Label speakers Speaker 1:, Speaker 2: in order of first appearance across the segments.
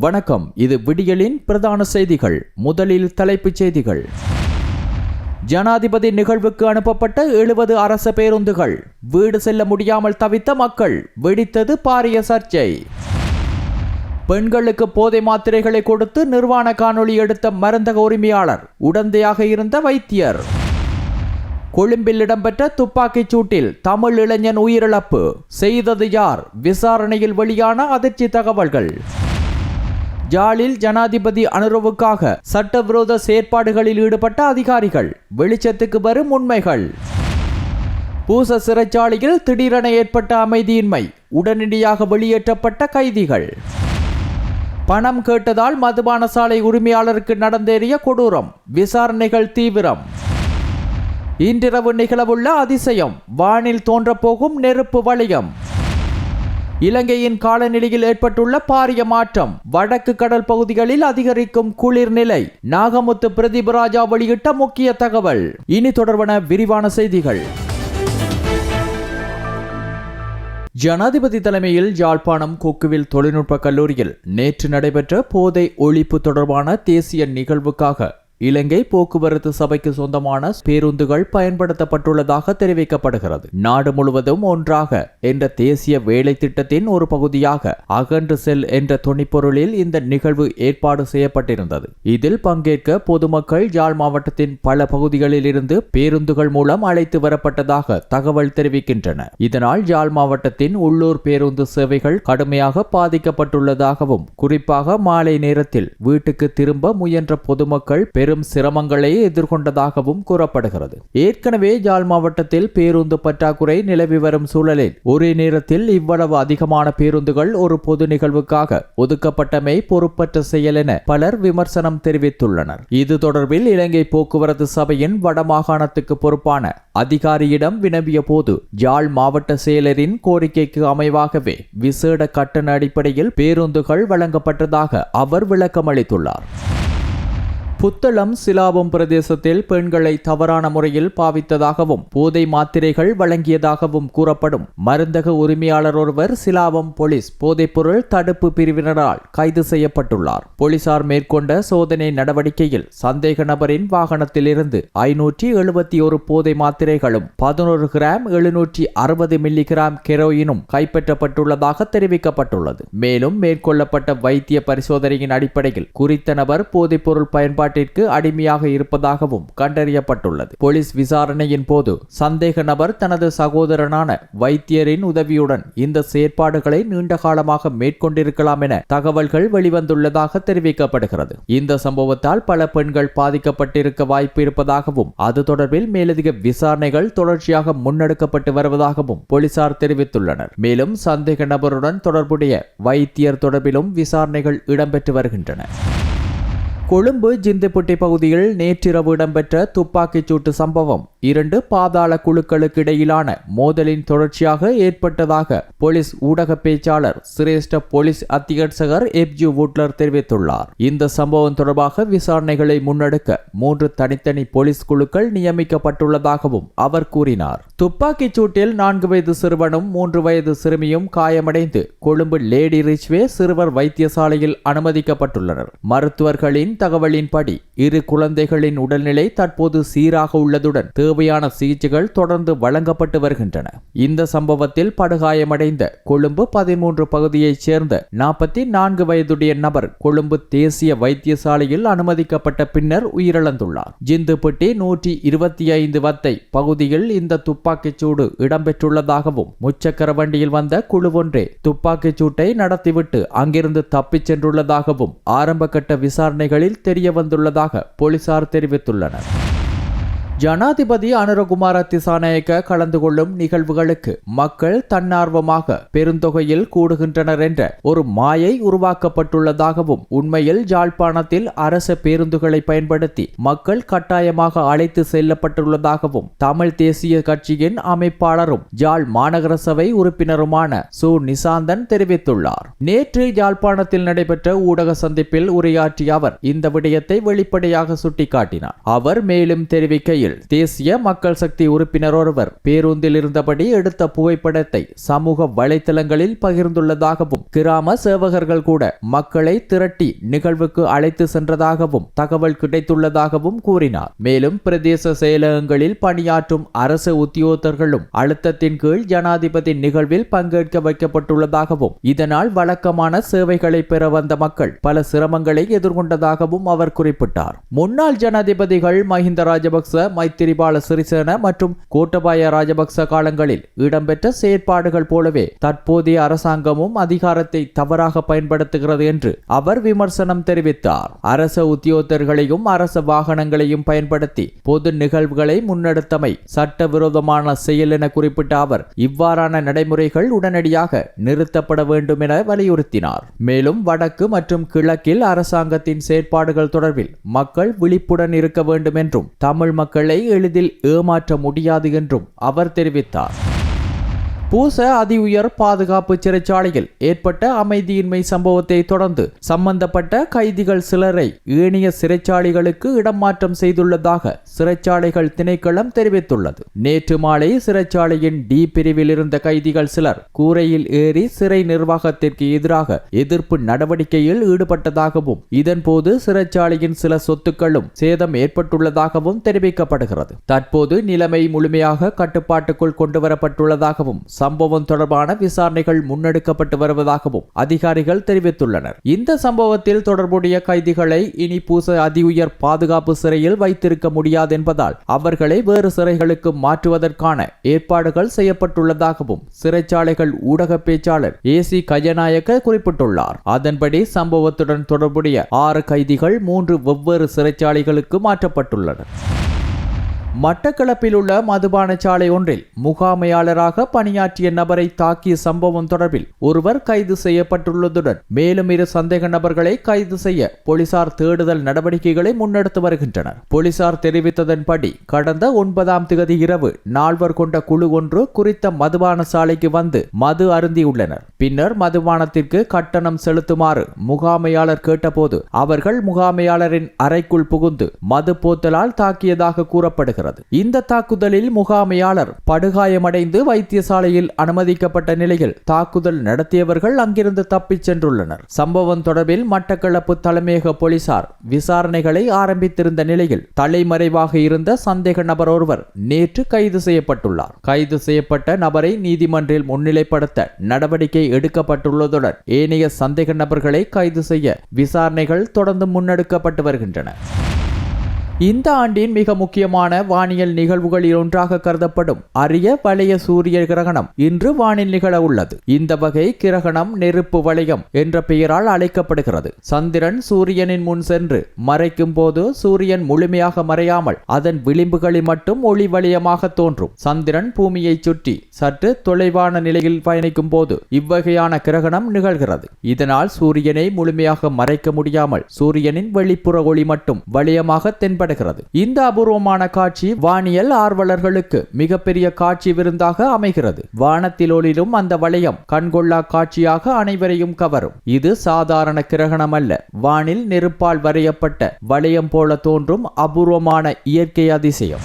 Speaker 1: வணக்கம். இது விடியலின் பிரதான செய்திகள். முதலில் தலைப்புச் செய்திகள். ஜனாதிபதி நிகழ்வுக்கு அனுப்பப்பட்ட 70 அரச பேருந்துகள் வீடு செல்ல முடியாமல் தவித்த மக்கள், வெடித்தது பாரிய சர்ச்சை. பெண்களுக்கு போதை மாத்திரைகளை கொடுத்து நிர்வாண காணொளி எடுத்த மருந்தக உரிமையாளர், உடந்தையாக இருந்த வைத்தியர். கொழும்பில் இடம்பெற்ற துப்பாக்கிச் சூட்டில் தமிழ் இளைஞன் உயிரிழப்பு, செய்தது யார்? விசாரணையில் வெளியான அதிர்ச்சி தகவல்கள். ஜாலில் ஜனாதிபதி அனுரவுக்காக சட்டவிரோத செயற்பாடுகளில் ஈடுபட்ட அதிகாரிகள், வெளிச்சத்துக்கு வரும் உண்மைகள். பூச சிறைச்சாலையில் திடீரென ஏற்பட்ட அமைதியின்மை, உடனடியாக வெளியேற்றப்பட்ட கைதிகள். பணம் கேட்டதால் மதுபான சாலை உரிமையாளருக்கு நடந்தேறிய கொடூரம், விசாரணைகள் தீவிரம். இன்றிரவு நிகழவுள்ள அதிசயம், வானில் தோன்றப்போகும் நெருப்பு வளையம். இலங்கையின் காலநிலையில் ஏற்பட்டுள்ள பாரிய மாற்றம், வடக்கு கடல் பகுதிகளில் அதிகரிக்கும் குளிர் நிலை. நாகமுத்து பிரதீபராஜா வெளியிட்ட முக்கிய தகவல். இனி தொடர்பான விரிவான செய்திகள். ஜனாதிபதி தலைமையில் யாழ்ப்பாணம் கொக்குவில் தொழில்நுட்ப கல்லூரியில் நேற்று நடைபெற்ற போதை ஒழிப்பு தொடர்பான தேசிய நிகழ்வுக்காக இலங்கை போக்குவரத்து சபைக்கு சொந்தமான பேருந்துகள் பயன்படுத்தப்பட்டுள்ளதாக தெரிவிக்கப்படுகிறது. நாடு முழுவதும் ஒன்றாக என்ற தேசிய வேலை திட்டத்தின் ஒரு பகுதியாக அகன்று செல் என்ற துணிப்பொருளில் இந்த நிகழ்வு ஏற்பாடு செய்யப்பட்டிருந்தது. இதில் பங்கேற்க பொதுமக்கள் யாழ் மாவட்டத்தின் பல பகுதிகளில் இருந்து பேருந்துகள் மூலம் அழைத்து வரப்பட்டதாக தகவல் தெரிவிக்கின்றன. இதனால் யாழ் மாவட்டத்தின் உள்ளூர் பேருந்து சேவைகள் கடுமையாக பாதிக்கப்பட்டுள்ளதாகவும், குறிப்பாக மாலை நேரத்தில் வீட்டுக்கு திரும்ப முயன்ற பொதுமக்கள் பெரும் சிரமங்களை எதிர்கொண்டதாகவும் கூறப்படுகிறது. ஏற்கனவே யாழ் மாவட்டத்தில் பேருந்து பற்றாக்குறை நிலவி வரும் சூழலில் ஒரே நேரத்தில் இவ்வளவு அதிகமான பேருந்துகள் ஒரு பொது நிகழ்வுக்காக ஒதுக்கப்பட்டமை பொறுப்பற்ற செயல் என பலர் விமர்சனம் தெரிவித்துள்ளனர். இது தொடர்பில் இலங்கை போக்குவரத்து சபையின் வடமாகாணத்துக்கு பொறுப்பான அதிகாரியிடம் வினவிய போது, யாழ் மாவட்ட செயலரின் கோரிக்கைக்கு அமைவாகவே விசேட கட்டண அடிப்படையில் பேருந்துகள் வழங்கப்பட்டதாக அவர் விளக்கமளித்துள்ளார். புத்தளம் சிலாபம் பிரதேசத்தில் பெண்களை தவறான முறையில் பாவித்ததாகவும் போதை மாத்திரைகள் வழங்கியதாகவும் கூறப்படும் மருந்தக உரிமையாளர் ஒருவர் சிலாபம் போலீஸ் போதைப்பொருள் தடுப்பு பிரிவினரால் கைது செய்யப்பட்டுள்ளார். போலீசார் மேற்கொண்ட சோதனை நடவடிக்கையில் சந்தேக நபரின் வாகனத்தில் இருந்து 571 போதை மாத்திரைகளும் 11 கிராம் 760 மில்லி கிராம் கெரோயினும் கைப்பற்றப்பட்டுள்ளதாக தெரிவிக்கப்பட்டுள்ளது. மேலும் மேற்கொள்ளப்பட்ட வைத்திய பரிசோதனையின் அடிப்படையில் குறித்த நபர் போதைப்பொருள் பயன்பாடு அடிமையாக இருப்பதாகவும் கண்டறியப்பட்டுள்ளது. போலீஸ் விசாரணையின் போது சந்தேக நபர் தனது சகோதரனான வைத்தியரின் உதவியுடன் இந்த செயற்பாடுகளை நீண்ட காலமாக மேற்கொண்டிருக்கலாம் என தகவல்கள் வெளிவந்துள்ளதாக தெரிவிக்கப்படுகிறது. இந்த சம்பவத்தால் பல பெண்கள் பாதிக்கப்பட்டிருக்க வாய்ப்பு இருப்பதாகவும், அது தொடர்பில் மேலதிக விசாரணைகள் தொடர்ச்சியாக முன்னெடுக்கப்பட்டு வருவதாகவும் போலீசார் தெரிவித்துள்ளனர். மேலும் சந்தேக நபருடன் தொடர்புடைய வைத்தியர் தொடர்பிலும் விசாரணைகள் இடம்பெற்று வருகின்றன. கொழும்பு ஜிந்துப்பட்டி பகுதியில் நேற்றிரவு இடம்பெற்ற துப்பாக்கிச் சூட்டு சம்பவம் 2 பாதாள குழுக்களுக்கு இடையிலான மோதலின் தொடர்ச்சியாக ஏற்பட்டதாக போலீஸ் ஊடக பேச்சாளர் சிரேஷ்ட போலீஸ் அத்தியட்சகர் எப்ஜி வூட்லர் தெரிவித்துள்ளார். இந்த சம்பவம் தொடர்பாக விசாரணைகளை முன்னெடுக்க 3 தனித்தனி போலீஸ் குழுக்கள் நியமிக்கப்பட்டுள்ளதாகவும் அவர் கூறினார். துப்பாக்கிச் சூட்டில் 4 வயது சிறுவனும் 3 வயது சிறுமியும் காயமடைந்து கொழும்பு லேடி ரிச்வே சிறுவர் வைத்தியசாலையில் அனுமதிக்கப்பட்டுள்ளனர். மருத்துவர்களின் தகவலின்படி இரு குழந்தைகளின் உடல்நிலை தற்போது சீராக உள்ளதுடன் தேவையான சிகிச்சைகள் தொடர்ந்து வழங்கப்பட்டு வருகின்றன. இந்த சம்பவத்தில் படுகாயமடைந்த கொழும்பு 13 பகுதியைச் சேர்ந்த 44 வயதுடைய நபர் கொழும்பு தேசிய வைத்தியசாலையில் அனுமதிக்கப்பட்ட பின்னர் உயிரிழந்துள்ளார். ஜிந்துப்பட்டி 125 வத்தை பகுதியில் இந்த துப்பாக்கிச் சூடு இடம்பெற்றுள்ளதாகவும், முச்சக்கர வண்டியில் வந்த குழு ஒன்றே துப்பாக்கிச் சூட்டை நடத்திவிட்டு அங்கிருந்து தப்பிச் சென்றுள்ளதாகவும் ஆரம்ப கட்ட விசாரணைகளில் தெரிய வந்துள்ளதாக போலீசார் தெரிவித்துள்ளனர். ஜனாதிபதி அனுரகுமார திசாநாயக்க கலந்து கொள்ளும் நிகழ்வுகளுக்கு மக்கள் தன்னார்வமாக பெருந்தொகையில் கூடுகின்றனர் என்ற ஒரு மாயை உருவாக்கப்பட்டுள்ளதாகவும், உண்மையில் யாழ்ப்பாணத்தில் அரச பேருந்துகளை பயன்படுத்தி மக்கள் கட்டாயமாக அழைத்து செல்லப்பட்டுள்ளதாகவும் தமிழ் தேசிய கட்சியின் அமைப்பாளரும் யாழ் மாநகர சபை உறுப்பினருமான சு நிசாந்தன் தெரிவித்துள்ளார். நேற்று யாழ்ப்பாணத்தில் நடைபெற்ற ஊடக சந்திப்பில் உரையாற்றிய அவர் இந்த விடயத்தை வெளிப்படையாக சுட்டிக்காட்டினார். அவர் மேலும் தெரிவிக்கையில், நிலையில் தேசிய மக்கள் சக்தி உறுப்பினர் ஒருவர் பேருந்தில் இருந்தபடி எடுத்த புகைப்படத்தை சமூக வலைதளங்களில் பகிர்ந்துள்ளதாகவும் கிராம சேவகர்கள் கூட மக்களை திரட்டி நிகழ்வுக்கு அழைத்து சென்றதாகவும் தகவல் கிடைத்துள்ளதாகவும் கூறினார். மேலும் பிரதேச செயலகங்களில் பணியாற்றும் அரசு உத்தியோகத்தர்களும் அழுத்தத்தின் கீழ் ஜனாதிபதி நிகழ்வில் பங்கேற்க வைக்கப்பட்டுள்ளதாகவும் இதனால் வழக்கமான சேவைகளை பெற வந்த மக்கள் பல சிரமங்களை எதிர்கொண்டதாகவும் அவர் குறிப்பிட்டார். முன்னாள் ஜனாதிபதிகள் மஹிந்த ராஜபக்ச, மைத்திரிபால சிறிசேன மற்றும் கோட்டபாய ராஜபக்ச காலங்களில் இடம்பெற்ற செயற்பாடுகள் போலவே தற்போதைய அரசாங்கமும் அதிகாரத்தை தவறாக பயன்படுத்துகிறது என்று அவர் விமர்சனம் தெரிவித்தார். அரச உத்தியோகத்தர்களையும் அரச வாகனங்களையும் பயன்படுத்தி பொது நிகழ்வுகளை முன்னெடுத்தமை சட்டவிரோதமான செயல் என குறிப்பிட்ட அவர் இவ்வாறான நடைமுறைகள் உடனடியாக நிறுத்தப்பட வேண்டும் என வலியுறுத்தினார். மேலும் வடக்கு மற்றும் கிழக்கில் அரசாங்கத்தின் செயற்பாடுகள் தொடர்பில் மக்கள் விழிப்புடன் இருக்க வேண்டும் என்றும் தமிழ் மக்களை எளிதில் ஏமாற்ற முடியாது என்றும் அவர் தெரிவித்தார். பூச அதி உயர் பாதுகாப்பு சிறைச்சாலையில் ஏற்பட்ட அமைதியின்மை சம்பவத்தை தொடர்ந்து சம்பந்தப்பட்ட கைதிகள் சிலரை ஏனைய சிறைச்சாலைகளுக்கு இடமாற்றம் செய்துள்ளதாக சிறைச்சாலைகள் திணைக்களம் தெரிவித்துள்ளது. நேற்று மாலை சிறைச்சாலையின் டி பிரிவில் இருந்த கைதிகள் சிலர் கூரையில் ஏறி சிறை நிர்வாகத்திற்கு எதிராக எதிர்ப்பு நடவடிக்கையில் ஈடுபட்டதாகவும் இதன்போது சிறைச்சாலையின் சில சொத்துக்களும் சேதம் ஏற்பட்டுள்ளதாகவும் தெரிவிக்கப்படுகிறது. தற்போது நிலைமை முழுமையாக கட்டுப்பாட்டுக்குள் கொண்டுவரப்பட்டுள்ளதாகவும் சம்பவம் தொடர்பான விசாரணைகள் முன்னெடுக்கப்பட்டு வருவதாகவும் அதிகாரிகள் தெரிவித்துள்ளனர். இந்த சம்பவத்தில் தொடர்புடைய கைதிகளை இனி பூச அதி உயர் பாதுகாப்பு சிறையில் வைத்திருக்க முடியாது என்பதால் அவர்களை வேறு சிறைகளுக்கு மாற்றுவதற்கான ஏற்பாடுகள் செய்யப்பட்டுள்ளதாகவும் சிறைச்சாலைகள் ஊடக பேச்சாளர் ஏசி கஜநாயக்க குறிப்பிட்டுள்ளார். அதன்படி சம்பவத்துடன் தொடர்புடைய 6 கைதிகள் 3 வெவ்வேறு சிறைச்சாலைகளுக்கு மாற்றப்பட்டுள்ளனர். மட்டக்களப்பில் உள்ள மதுபான சாலை ஒன்றில் முகாமையாளராக பணியாற்றிய நபரை தாக்கிய சம்பவம் தொடர்பில் ஒருவர் கைது செய்யப்பட்டுள்ளதுடன் மேலும் 2 சந்தேக நபர்களை கைது செய்ய போலீசார் தேடுதல் நடவடிக்கைகளை முன்னெடுத்து வருகின்றனர். போலீசார் தெரிவித்ததன்படி கடந்த 9ஆம் தேதி இரவு 4 கொண்ட குழு ஒன்று குறித்த மதுபான சாலைக்கு வந்து மது அருந்தியுள்ளனர். பின்னர் மதுபானத்திற்கு கட்டணம் செலுத்துமாறு முகாமையாளர் கேட்டபோது அவர்கள் முகாமையாளரின் அறைக்குள் புகுந்து மது போத்தலால் தாக்கியதாக கூறப்படுகிறது. இந்த தாக்குதலில் முகாமையாளர் படுகாயமடைந்து வைத்தியசாலையில் அனுமதிக்கப்பட்ட நிலையில் தாக்குதல் நடத்தியவர்கள் அங்கிருந்து தப்பிச் சென்றுள்ளனர். சம்பவம் தொடர்பில் மட்டக்களப்பு தலைமையக போலீசார் விசாரணைகளை ஆரம்பித்திருந்த நிலையில் தலைமறைவாக இருந்த சந்தேக நபர் ஒருவர் நேற்று கைது செய்யப்பட்டுள்ளார். கைது செய்யப்பட்ட நபரை நீதிமன்றில் முன்னிலைப்படுத்த நடவடிக்கை எடுக்கப்பட்டுள்ளதுடன் ஏனைய சந்தேக நபர்களை கைது செய்ய விசாரணைகள் தொடர்ந்து முன்னெடுக்கப்பட்டு வருகின்றன. இந்த ஆண்டின் மிக முக்கியமான வானியல் நிகழ்வுகளில் ஒன்றாக கருதப்படும் அரிய வளைய சூரிய கிரகணம் இன்று வானில் நிகழ உள்ளது. இந்த வகை கிரகணம் நெருப்பு வளையம் என்ற பெயரால் அழைக்கப்படுகிறது. சந்திரன் சூரியனின் முன் சென்று மறைக்கும் போது சூரியன் முழுமையாக மறையாமல் அதன் விளிம்புகளில் மட்டும் ஒளி வளையமாக தோன்றும். சந்திரன் பூமியை சுற்றி சற்று தொலைவான நிலையில் பயணிக்கும் போது இவ்வகையான கிரகணம் நிகழ்கிறது. இதனால் சூரியனை முழுமையாக மறைக்க முடியாமல் சூரியனின் வெளிப்புற ஒளி மட்டும் வளையமாக தென்படுகிறது. இந்த அபூர்வமான காட்சி வானியல் ஆர்வலர்களுக்கு மிகப்பெரிய காட்சி விருந்தாக அமைகிறது. வானத்தில் ஒளிரும் அந்த வளையம் கண்கொள்ளா காட்சியாக அனைவரையும் கவரும். இது சாதாரண கிரகணம் அல்ல, வானில் நெருப்பால் வரையப்பட்ட வளையம் போல தோன்றும் அபூர்வமான இயற்கை அதிசயம்.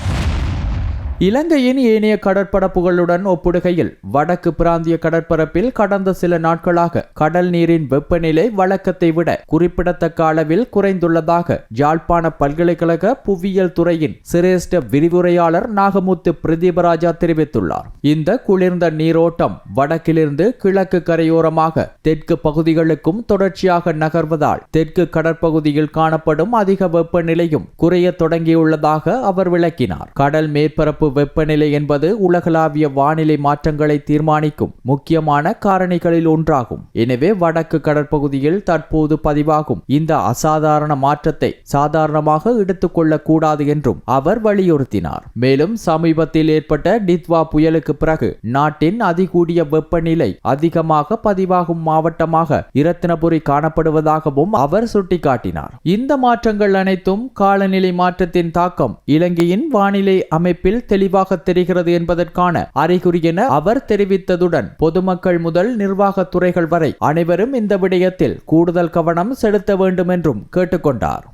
Speaker 1: இலங்கையின் ஏனைய கடற்பரப்புகளுடன் ஒப்பிடுகையில் வடக்கு பிராந்திய கடற்பரப்பில் கடந்த சில நாட்களாக கடல் நீரின் வெப்பநிலை வழக்கத்தை விட குறிப்பிடத்தக்க அளவில் குறைந்துள்ளதாக யாழ்ப்பாண பல்கலைக்கழக புவியியல் துறையின் சிரேஷ்ட விரிவுரையாளர் நாகமுத்து பிரதீபராஜா தெரிவித்துள்ளார். இந்த குளிர்ந்த நீரோட்டம் வடக்கிலிருந்து கிழக்கு கரையோரமாக தெற்கு பகுதிகளுக்கும் தொடர்ச்சியாக நகர்வதால் தெற்கு கடற்பகுதியில் காணப்படும் அதிக வெப்பநிலையும் குறைய தொடங்கியுள்ளதாக அவர் விளக்கினார். கடல் மேற்பரப்பு வெப்பநிலை என்பது உலகளாவிய வானிலை மாற்றங்களை தீர்மானிக்கும் முக்கியமான காரணிகளில் ஒன்றாகும். எனவே வடக்கு கடற்பகுதியில் தற்போது பதிவாகும் இந்த அசாதாரண மாற்றத்தை சாதாரணமாக எடுத்துக்கொள்ள கூடாது என்றும் அவர் வலியுறுத்தினார். மேலும் சமீபத்தில் ஏற்பட்ட டித்வா புயலுக்கு பிறகு நாட்டின் அதிகூடிய வெப்பநிலை அதிகமாக பதிவாகும் மாவட்டமாக இரத்தினபுரி காணப்படுவதாகவும் அவர் சுட்டிக்காட்டினார். இந்த மாற்றங்கள் அனைத்தும் காலநிலை மாற்றத்தின் தாக்கம் இலங்கையின் வானிலை அமைப்பில் தெளிவாக தெரிகிறது என்பதற்கான அறிகுறி என அவர் தெரிவித்ததுடன் பொதுமக்கள் முதல் நிர்வாகத் துறைகள் வரை அனைவரும் இந்த விடயத்தில் கூடுதல் கவனம் செலுத்த வேண்டும் என்றும் கேட்டுக்கொண்டார்.